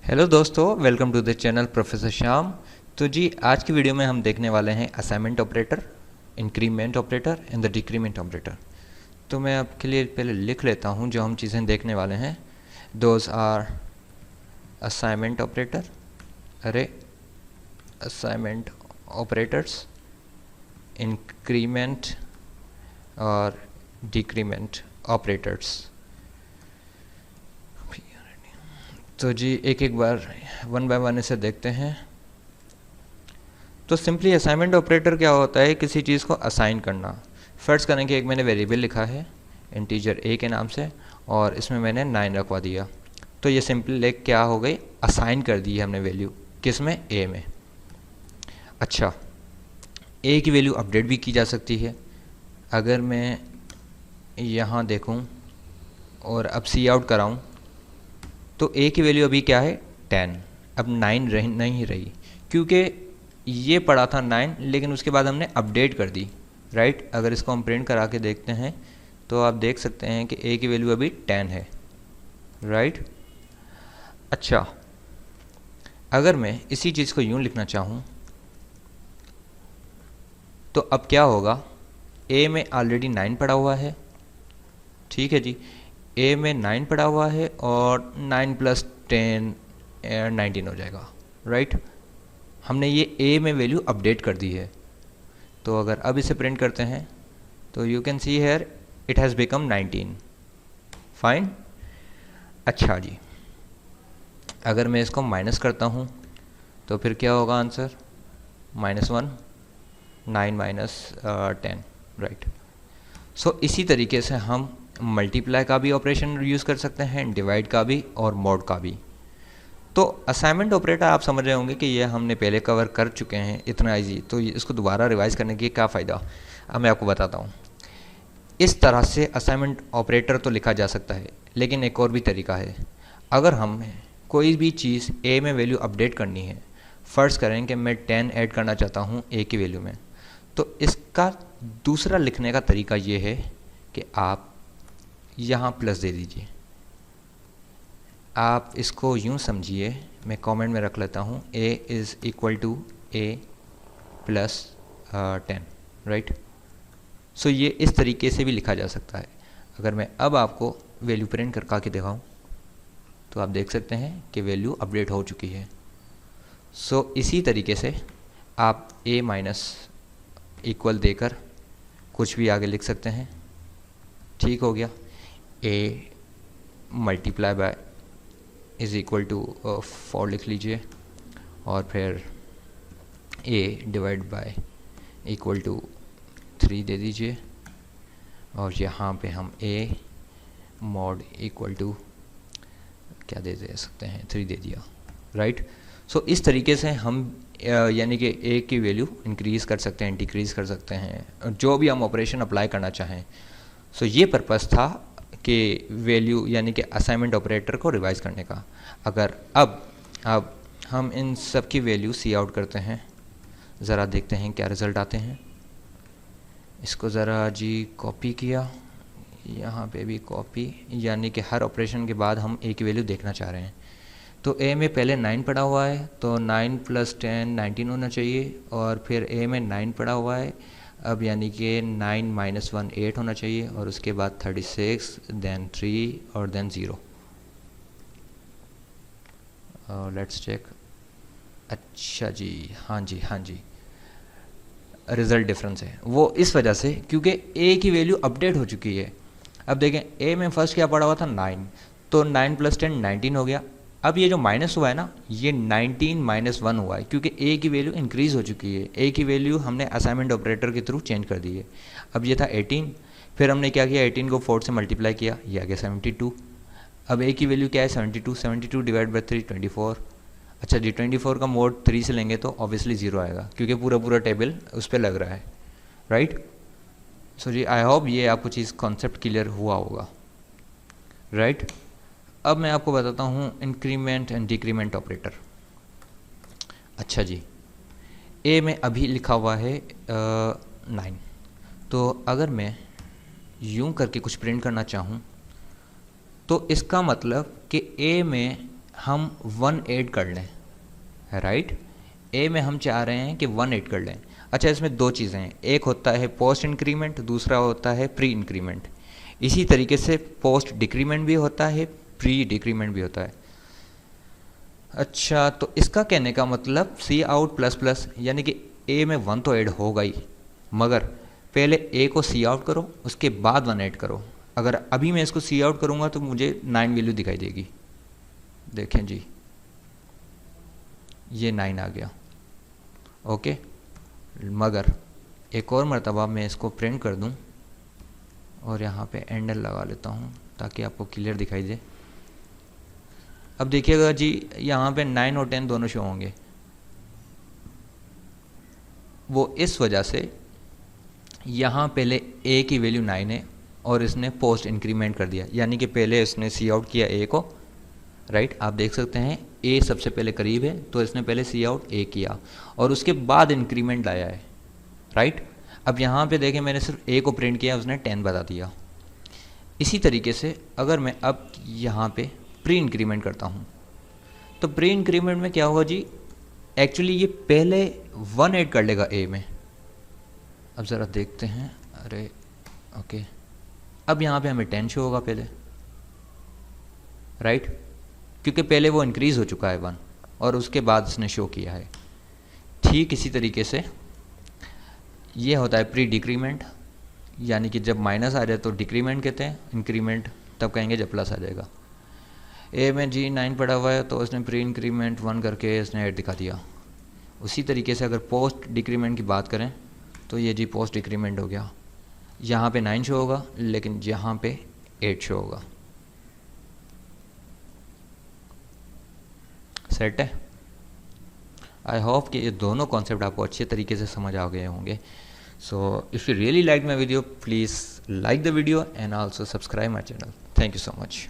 Hello दोस्तों, welcome to the channel professor Shyam. तो जी आज की वीडियो में हम देखने वाले हैं assignment operator, increment operator and the decrement operator. तो मैं आपके लिए पहले लिख लेता हूं जो हम चीज़ें देखने वाले हैं। दोज आर असाइनमेंट ऑपरेटर, अरे असाइनमेंट ऑपरेटर्स, इंक्रीमेंट और डिक्रीमेंट ऑपरेटर्स। तो जी एक एक बार वन बाय वन इसे देखते हैं। तो सिंपली असाइनमेंट ऑपरेटर क्या होता है, किसी चीज़ को असाइन करना। फर्स्ट करें कि एक मैंने वेरिएबल लिखा है इंटीजर a के नाम से और इसमें मैंने 9 रखवा दिया। तो ये सिंपली लेक क्या हो गई, असाइन कर दी है हमने वैल्यू, किस में, a में। अच्छा, a की वैल्यू अपडेट भी की जा सकती है। अगर मैं यहाँ देखूँ और अब सी आउट कराऊँ तो a की वैल्यू अभी क्या है 10, अब 9 नहीं रही, क्योंकि ये पड़ा था 9 लेकिन उसके बाद हमने अपडेट कर दी, राइट। अगर इसको हम प्रिंट करा के देखते हैं तो आप देख सकते हैं कि a की वैल्यू अभी 10 है, राइट। अच्छा, अगर मैं इसी चीज़ को यूँ लिखना चाहूँ तो अब क्या होगा, a में ऑलरेडी 9 पड़ा हुआ है, ठीक है जी। a में 9 पड़ा हुआ है और 9 + 10 19 हो जाएगा, राइट। हमने ये a में वैल्यू अपडेट कर दी है। तो अगर अब इसे प्रिंट करते हैं तो you can see here it has become 19, fine. अच्छा जी, अगर मैं इसको माइनस करता हूँ तो फिर क्या होगा आंसर, -1, 9 - 10, राइट। सो इसी तरीके से हम मल्टीप्लाई का भी ऑपरेशन यूज़ कर सकते हैं, डिवाइड का भी और मॉड का भी। तो असाइनमेंट ऑपरेटर आप समझ रहे होंगे कि ये हमने पहले कवर कर चुके हैं, इतना इजी, तो इसको दोबारा रिवाइज करने की क्या फ़ायदा। अब मैं आपको बताता हूँ। इस तरह से असाइनमेंट ऑपरेटर तो लिखा जा सकता है, लेकिन एक और भी तरीका है। अगर हम कोई भी चीज़ a में वैल्यू अपडेट करनी है, फ़र्ज़ करें कि मैं 10 ऐड करना चाहता हूँ a की वैल्यू में, तो इसका दूसरा लिखने का तरीका ये है कि आप यहाँ प्लस दे दीजिए। आप इसको यूँ समझिए, मैं कमेंट में रख लेता हूँ, a is equal to a plus 10, right. So ये इस तरीके से भी लिखा जा सकता है। अगर मैं अब आपको वैल्यू प्रिंट करके के दिखाऊँ तो आप देख सकते हैं कि वैल्यू अपडेट हो चुकी है। सो इसी तरीके से आप a माइनस इक्वल देकर कुछ भी आगे लिख सकते हैं, ठीक हो गया। a multiply by is equal to 4 लिख लीजिए और फिर a divide by equal to 3 दे दीजिए और यहाँ पे हम a मॉड इक्वल टू क्या दे सकते हैं, 3 दे दिया, राइट। सो इस तरीके से हम यानी कि a की वैल्यू इंक्रीज़ कर सकते हैं, डिक्रीज़ कर सकते हैं, जो भी हम ऑपरेशन अप्लाई करना चाहें। सो ये पर्पस था कि वैल्यू यानी कि असाइनमेंट ऑपरेटर को रिवाइज करने का। अगर अब हम इन सब की वैल्यू सी आउट करते हैं, ज़रा देखते हैं क्या रिज़ल्ट आते हैं। इसको ज़रा जी कॉपी किया, यहाँ पे भी कॉपी, यानी कि हर ऑपरेशन के बाद हम a की वैल्यू देखना चाह रहे हैं। तो a में पहले 9 पड़ा हुआ है तो 9 + 10 19 होना चाहिए, और फिर a में 9 पड़ा हुआ है, अब यानी कि 9 - 1 8 होना चाहिए, और उसके बाद 36, देन 3 और देन 0। Let's check. अच्छा जी, हाँ जी, हाँ जी, रिज़ल्ट डिफरेंस है वो इस वजह से क्योंकि a की वैल्यू अपडेट हो चुकी है। अब देखें a में फर्स्ट क्या पड़ा हुआ था 9, तो 9 + 10 19 हो गया। अब ये जो माइनस हुआ है ना, ये 19 - 1 हुआ है क्योंकि a की वैल्यू इंक्रीज़ हो चुकी है। a की वैल्यू हमने असाइनमेंट ऑपरेटर के थ्रू चेंज कर दी है। अब ये था 18, फिर हमने क्या किया, 18 को 4 से मल्टीप्लाई किया, ये आ गया 72। अब a की वैल्यू क्या है 72, 72 डिवाइड बाई 3 24। अच्छा जी, 24 का मोड 3 से लेंगे तो ऑब्वियसली 0 आएगा क्योंकि पूरा टेबल उस पर लग रहा है, right. So ji I hope ये आपको चीज़ कॉन्सेप्ट क्लियर हुआ होगा, राइट। अब मैं आपको बताता हूँ इंक्रीमेंट एंड डिक्रीमेंट ऑपरेटर। अच्छा जी, a में अभी लिखा हुआ है 9, तो अगर मैं यूं करके कुछ प्रिंट करना चाहूँ तो इसका मतलब कि a में हम 1 ऐड कर लें, राइट। ए में हम चाह रहे हैं कि 1 ऐड कर लें। अच्छा, इसमें दो चीज़ें हैं, एक होता है पोस्ट इंक्रीमेंट, दूसरा होता है प्री इंक्रीमेंट। इसी तरीके से पोस्ट डिक्रीमेंट भी होता है, प्री डिक्रीमेंट भी होता है। अच्छा, तो इसका कहने का मतलब सी आउट प्लस प्लस, यानी कि ए में 1 तो ऐड होगा ही, मगर पहले ए को सी आउट करो, उसके बाद 1 ऐड करो। अगर अभी मैं इसको सी आउट करूँगा तो मुझे 9 वैल्यू दिखाई देगी। देखें जी, ये 9 आ गया, ओके। मगर एक और मरतबा मैं इसको प्रिंट कर दूं और यहाँ पे एंडर लगा लेता हूँ ताकि आपको क्लियर दिखाई दे। अब देखिएगा जी, यहाँ पे 9 और 10 दोनों शो होंगे। वो इस वजह से यहाँ पहले ए की वैल्यू 9 है और इसने पोस्ट इंक्रीमेंट कर दिया, यानी कि पहले इसने सी आउट किया ए को, राइट। आप देख सकते हैं ए सबसे पहले करीब है तो इसने पहले सी आउट ए किया और उसके बाद इंक्रीमेंट लाया है, राइट। अब यहाँ पे देखें, मैंने सिर्फ ए को प्रिंट किया, उसने 10 बता दिया। इसी तरीके से अगर मैं अब यहाँ पे प्री इंक्रीमेंट करता हूँ तो प्री इंक्रीमेंट में क्या होगा जी, एक्चुअली ये पहले 1 ऐड कर लेगा ए में। अब ज़रा देखते हैं, अरे ओके, अब यहाँ पे हमें 10 शो होगा पहले, राइट, क्योंकि पहले वो इंक्रीज़ हो चुका है 1 और उसके बाद उसने शो किया है। ठीक इसी तरीके से ये होता है प्री डिक्रीमेंट, यानी कि जब माइनस आ जाए तो डिक्रीमेंट कहते हैं, इंक्रीमेंट तब कहेंगे जब प्लस आ जाएगा। ए में जी 9 पड़ा हुआ है तो उसने प्री इंक्रीमेंट 1 करके इसने 8 दिखा दिया। उसी तरीके से अगर पोस्ट डिक्रीमेंट की बात करें तो ये जी पोस्ट डिक्रीमेंट हो गया, यहाँ पे 9 शो होगा लेकिन यहाँ पे 8 शो होगा। सेट है। आई होप कि ये दोनों कॉन्सेप्ट आपको अच्छे तरीके से समझ आ गए होंगे। So if you really like my video, please like the video and also subscribe my channel. Thank you so much.